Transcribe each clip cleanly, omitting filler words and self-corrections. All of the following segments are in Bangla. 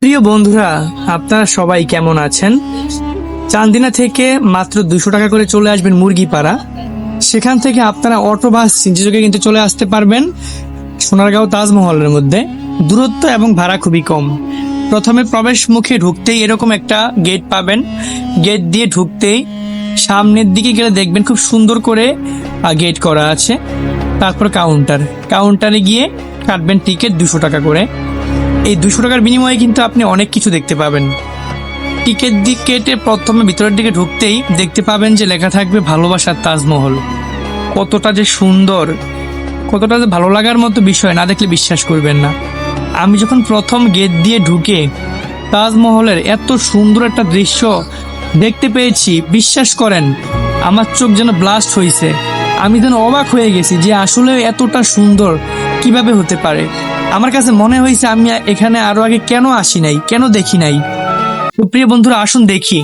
প্রিয় বন্ধুরা, আপনারা সবাই কেমন আছেন? চান্দিনা থেকে মাত্র 200 টাকা করে চলে আসবেন মুরগিপাড়া। সেখান থেকে আপনারা অটো বাস সিনচিযোগে কিন্তু চলে আসতে পারবেন সোনারগাঁও তাজমহলের মধ্যে। দূরত্ব এবং ভাড়া খুবই কম। প্রথমে প্রবেশ মুখে ঢুকতেই এরকম একটা গেট পাবেন। গেট দিয়ে ঢুকতেই সামনের দিকে গেলে দেখবেন খুব সুন্দর করে গেট করা আছে। তারপর কাউন্টারে গিয়ে কাটবেন টিকিট 200 টাকা করে। এই 200 টাকার বিনিময়ে কিন্তু আপনি অনেক কিছু দেখতে পাবেন। টিকিট দিয়ে কেটে প্রথমে ভিতরের দিকে ঢুকতেই দেখতে পাবেন যে লেখা থাকবে ভালোবাসার তাজমহল। কতটা যে সুন্দর, কতটা যে ভালো লাগার মতো বিষয়, না দেখলে বিশ্বাস করবেন না। আমি যখন প্রথম গেট দিয়ে ঢুকে তাজমহলের এত সুন্দর একটা দৃশ্য দেখতে পেয়েছি, বিশ্বাস করেন আমার চোখ যেন ব্লাস্ট হয়েছে। আমি যেন অবাক হয়ে গেছি যে আসলে এতটা সুন্দর কিভাবে হতে পারে। আমার কাছে মনে হয়েছে আমি এখানে আরো আগে কেন আসি নাই, কেন দেখি নাই। তো প্রিয় বন্ধুরা, আসুন দেখি।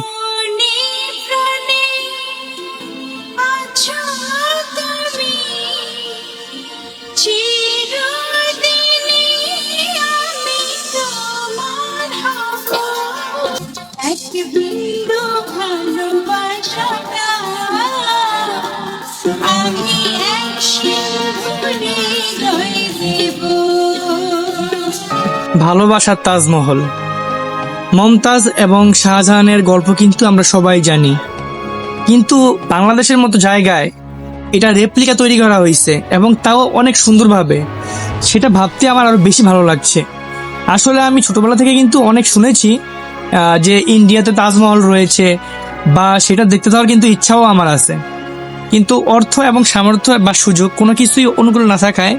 ভালোবাসার তাজমহল। মমতাজ এবং শাহজাহানের গল্প কিন্তু আমরা সবাই জানি, কিন্তু বাংলাদেশের মতো জায়গায় এটা রেপ্লিকা তৈরি করা হয়েছে এবং তাও অনেক সুন্দরভাবে। সেটা ভাবতে আমার আরো বেশি ভালো লাগছে। আসলে আমি ছোটবেলা থেকে কিন্তু অনেক শুনেছি যে ইন্ডিয়াতে তাজমহল রয়েছে, বা সেটা দেখতে যাওয়ার কিন্তু ইচ্ছাও আমার আছে, কিন্তু অর্থ এবং সামর্থ্য বা সুযোগ কোনো কিছুই অনুকূল না থাকায়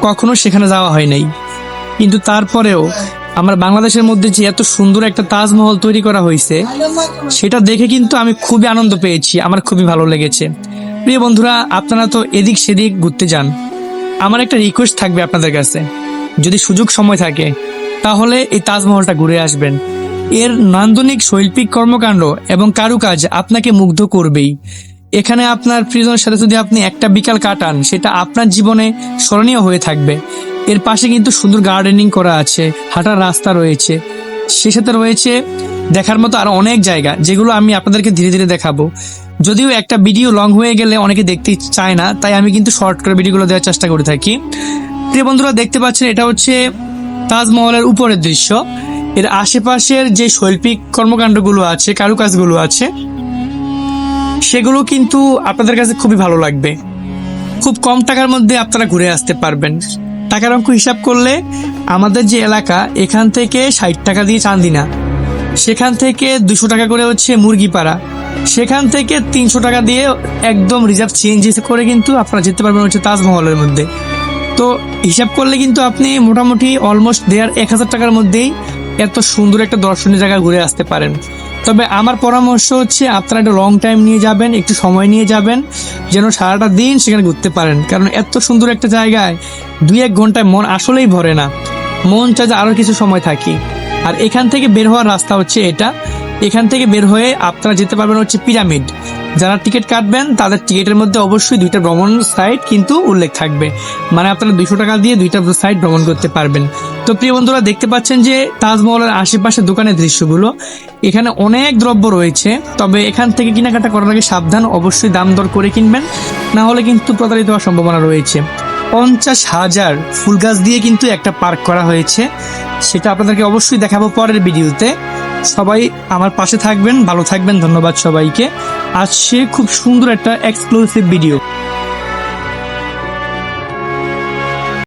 কখনো সেখানে যাওয়া হয় নাই। কিন্তু তারপরেও আমার বাংলাদেশের মধ্যে যে এত সুন্দর একটা তাজমহল তৈরি করা হয়েছে, সেটা দেখে কিন্তু আমি খুবই আনন্দ পেয়েছি, আমার খুবই ভালো লেগেছে। প্রিয় বন্ধুরা, আপনারা তো এদিক সেদিক ঘুরতে যান, আমার একটা রিকোয়েস্ট থাকবে আপনাদের কাছে, যদি সুযোগ সময় থাকে তাহলে এই তাজমহলটা ঘুরে আসবেন। এর নান্দনিক শৈল্পিক কর্মকাণ্ড এবং কারুকাজ আপনাকে মুগ্ধ করবেই। এখানে আপনার প্রিয়জনের সাথে যদি আপনি একটা বিকাল কাটান, সেটা আপনার জীবনে স্মরণীয় হয়ে থাকবে। এর পাশে কিন্তু সুন্দর গার্ডেনিং করা আছে, হাঁটার রাস্তা রয়েছে, সে সাথে রয়েছে দেখার মতো আরো অনেক জায়গা, যেগুলো আমি আপনাদেরকে ধীরে ধীরে দেখাবো। যদিও একটা ভিডিও লং হয়ে গেলে অনেকে দেখতে চায় না, তাই আমি কিন্তু শর্ট করে ভিডিওগুলো দেওয়ার চেষ্টা করে থাকি। প্রিয় বন্ধুরা, দেখতে পাচ্ছেন এটা হচ্ছে তাজমহলের উপরের দৃশ্য। এর আশেপাশের যে শৈল্পিক কর্মকাণ্ডগুলো আছে, কারুকাজগুলো আছে, সেগুলো কিন্তু আপনাদের কাছে খুবই ভালো লাগবে। খুব কম টাকার মধ্যে আপনারা ঘুরে আসতে পারবেন। টাকার অঙ্ক হিসাব করলে আমাদের যে এলাকা, এখান থেকে 60 টাকা দিয়ে চান্দিনা, সেখান থেকে 200 টাকা করে হচ্ছে মুরগিপাড়া, সেখান থেকে 300 টাকা দিয়ে একদম রিজার্ভ সিএনজি করে কিন্তু আপনারা যেতে পারবেন হচ্ছে তাজমহলের মধ্যে। তো হিসাব করলে কিন্তু আপনি মোটামুটি অলমোস্ট 1000 টাকার মধ্যেই এত সুন্দর একটা দর্শনীয় জায়গা ঘুরে আসতে পারেন। তবে আমার পরামর্শ হচ্ছে আপনারা একটা লং টাইম নিয়ে যাবেন, একটু সময় নিয়ে যাবেন, যেন সারাটা দিন সেখানে ঘুরতে পারেন। কারণ এত সুন্দর একটা জায়গায় 2-1 ঘন্টায় মন আসলেই ভরে না, মন চায় যে আরো কিছু সময় থাকি। আর এখান থেকে বের হওয়ার রাস্তা হচ্ছে এটা। এখান থেকে বের হয়ে আপনারা যেতে পারবেন হচ্ছে পিরামিড। যারা টিকিট কাটবেন তাদের টিকিটের মধ্যে অবশ্যই 2টা ভ্রমণ সাইট কিন্তু উল্লেখ থাকবে, মানে আপনারা 200 টাকা দিয়ে 2টা সাইট ভ্রমণ করতে পারবেন। তো প্রিয় বন্ধুরা, দেখতে পাচ্ছেন যে তাজমহলের আশেপাশে দোকানের দৃশ্যগুলো, এখানে অনেক দ্রব্য রয়েছে। তবে এখান থেকে কেনাকাটা করার আগে সাবধান, অবশ্যই দাম দর করে কিনবেন, না হলে কিন্তু প্রতারিত হওয়ার সম্ভাবনা রয়েছে। 50,000 ফুল গাছ দিয়ে কিন্তু একটা পার্ক করা হয়েছে, সেটা আপনাদেরকে অবশ্যই দেখাবো পরের ভিডিওতে। সবাই আমার পাশে থাকবেন, ভালো থাকবেন। ধন্যবাদ সবাইকে। আজ সে খুব সুন্দর একটা এক্সক্লুসিভ ভিডিও।